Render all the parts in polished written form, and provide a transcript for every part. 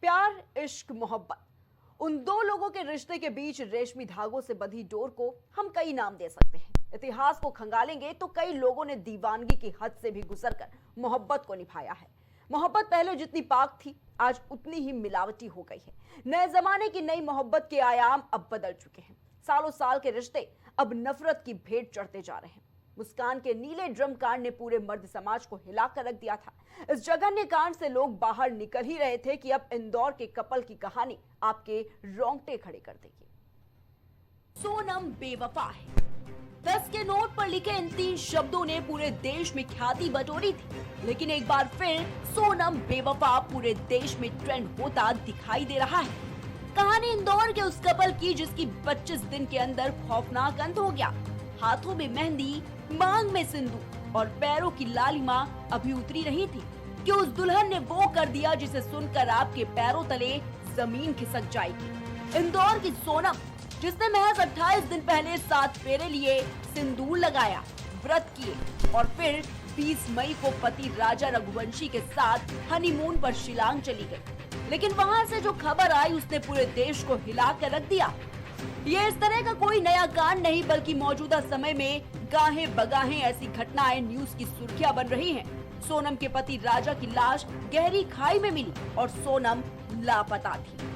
प्यार, इश्क, मोहब्बत, उन दो लोगों के रिश्ते के बीच रेशमी धागों से बंधी डोर को हम कई नाम दे सकते हैं। इतिहास को खंगालेंगे तो कई लोगों ने दीवानगी की हद से भी गुजरकर मोहब्बत को निभाया है। मोहब्बत पहले जितनी पाक थी, आज उतनी ही मिलावटी हो गई है। नए जमाने की नई मोहब्बत के आयाम अब बदल चुके हैं। सालों साल के रिश्ते अब नफरत की भेंट चढ़ते जा रहे हैं। मुस्कान के नीले ड्रम कांड ने पूरे मर्द समाज को हिलाकर रख दिया था। इस जघन्य कांड से लोग बाहर निकल ही रहे थे कि अब इंदौर के कपल की कहानी आपके रोंगटे खड़े कर देगी। सोनम बेवफा है। 10 के नोट पर लिखे इन 3 शब्दों ने पूरे देश में ख्याति बटोरी थी, लेकिन एक बार फिर सोनम बेवफा पूरे देश में ट्रेंड होता दिखाई दे रहा है। कहानी इंदौर के उस कपल की जिसकी 25 दिन के अंदर खौफनाक अंत हो गया। हाथों में मेहंदी, मांग में सिंदूर और पैरों की लालिमा अभी उतरी नहीं थी कि उस दुल्हन ने वो कर दिया जिसे सुनकर आपके पैरों तले जमीन खिसक जाएगी। इंदौर की सोनम, जिसने महज 28 दिन पहले 7 फेरे लिए, सिंदूर लगाया, व्रत किए और फिर 20 मई को पति राजा रघुवंशी के साथ हनीमून पर शिलांग चली गई। लेकिन वहां से जो खबर आई उसने पूरे देश को हिला कर रख दिया। ये इस तरह का कोई नया कांड नहीं, बल्कि मौजूदा समय में गाहें बगाहें ऐसी घटनाएं न्यूज की सुर्खियां बन रही हैं। सोनम के पति राजा की लाश गहरी खाई में मिली और सोनम लापता थी।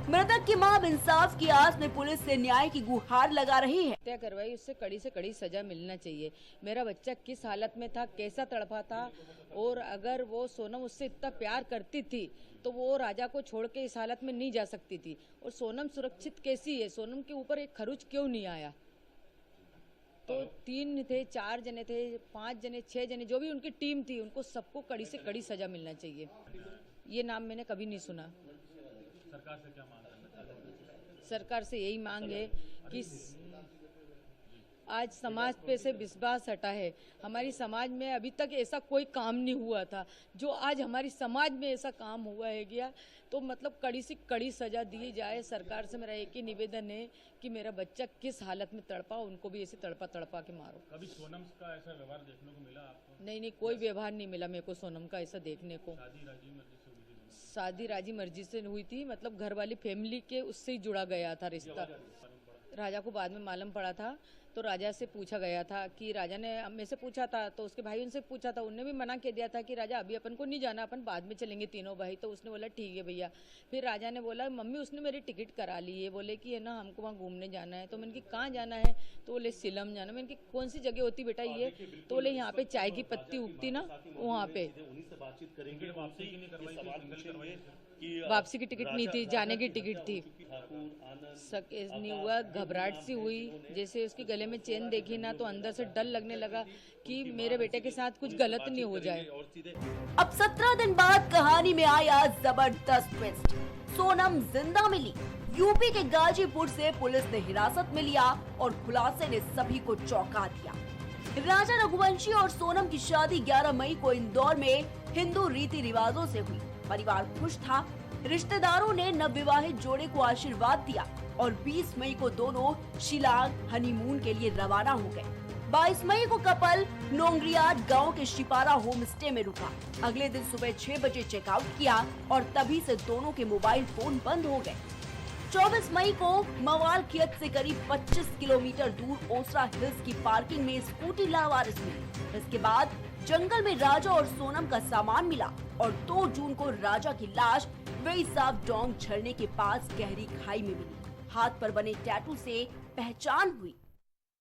मृतक की मां इंसाफ की आस में पुलिस से न्याय की गुहार लगा रही है। हत्या करवाई, उससे कड़ी से कड़ी सजा मिलना चाहिए। मेरा बच्चा किस हालत में था, कैसा तड़पा था, और अगर वो सोनम उससे इतना प्यार करती थी तो वो राजा को छोड़ के इस हालत में नहीं जा सकती थी। और सोनम सुरक्षित कैसी है, सोनम के ऊपर एक खरोच क्यों नहीं आया? तो 3 थे, 4 जने थे, 5 जने, 6 जने, जो भी उनकी टीम थी, उनको सबको कड़ी से कड़ी सजा मिलना चाहिए। ये नाम मैंने कभी नहीं सुना। सरकार से क्या मांग है? सरकार से यही मांग है कि आज समाज पे से विश्वास हटा है। हमारी समाज में अभी तक ऐसा कोई काम नहीं हुआ था, जो आज हमारी समाज में ऐसा काम हुआ है गया, तो मतलब कड़ी से कड़ी सजा दी जाए। सरकार से मेरा एक ही निवेदन है कि मेरा बच्चा किस हालत में तड़पा, उनको भी ऐसे तड़पा तड़पा के मारो। कभी सोनम का ऐसा व्यवहार देखने को मिला आपको? नहीं, कोई व्यवहार नहीं मिला मेरे को सोनम का ऐसा देखने को। शादी राजी मर्जी से हुई थी, मतलब घर वाली फैमिली के उससे ही जुड़ा गया था रिश्ता। राजा को बाद में मालूम पड़ा था, तो राजा से पूछा गया था कि राजा ने मेरे से पूछा था, तो उसके भाई उनसे पूछा था, उनने भी मना कर दिया था कि राजा अभी अपन को नहीं जाना, अपन बाद में चलेंगे तीनों भाई। तो उसने बोला ठीक है भैया। फिर राजा ने बोला मम्मी उसने मेरी टिकट करा ली है, बोले कि है ना हमको वहाँ घूमने जाना है। तो मैंने कि कहाँ जाना है? तो बोले सिलम जाना। मैंने कि कौन सी जगह होती बेटा ये? तो बोले यहाँ पे चाय की पत्ती उगती ना, वहाँ पे। वापसी की टिकट नहीं थी, जाने की टिकट थी। नहीं हुआ, घबराहट सी हुई। जैसे उसके गले में चेन देखी ना, तो अंदर से डर लगने लगा कि मेरे बेटे के साथ कुछ गलत नहीं हो जाए। अब 17 दिन बाद कहानी में आया जबरदस्त ट्विस्ट। सोनम जिंदा मिली। यूपी के गाजीपुर से पुलिस ने हिरासत में लिया और खुलासे ने सभी को चौंका दिया। राजा रघुवंशी और सोनम की शादी 11 मई को इंदौर में हिंदू रीति रिवाजों से हुई। परिवार खुश था। रिश्तेदारों ने नवविवाहित जोड़े को आशीर्वाद दिया और 20 मई को दोनों शिलांग हनीमून के लिए रवाना हो गए। 22 मई को कपल नोंगरियाट गांव के शिपारा होम स्टे में रुका। अगले दिन सुबह 6 बजे चेकआउट किया और तभी से दोनों के मोबाइल फोन बंद हो गए। 24 मई को मवाल खेत से करीब 25 किलोमीटर दूर ओसरा हिल्स की पार्किंग में स्कूटी लावारिस मिली। इसके बाद जंगल में राजा और सोनम का सामान मिला और 2 जून को राजा की लाश वही साफ डोंग झरने के पास गहरी खाई में मिली। हाथ पर बने टैटू से पहचान हुई।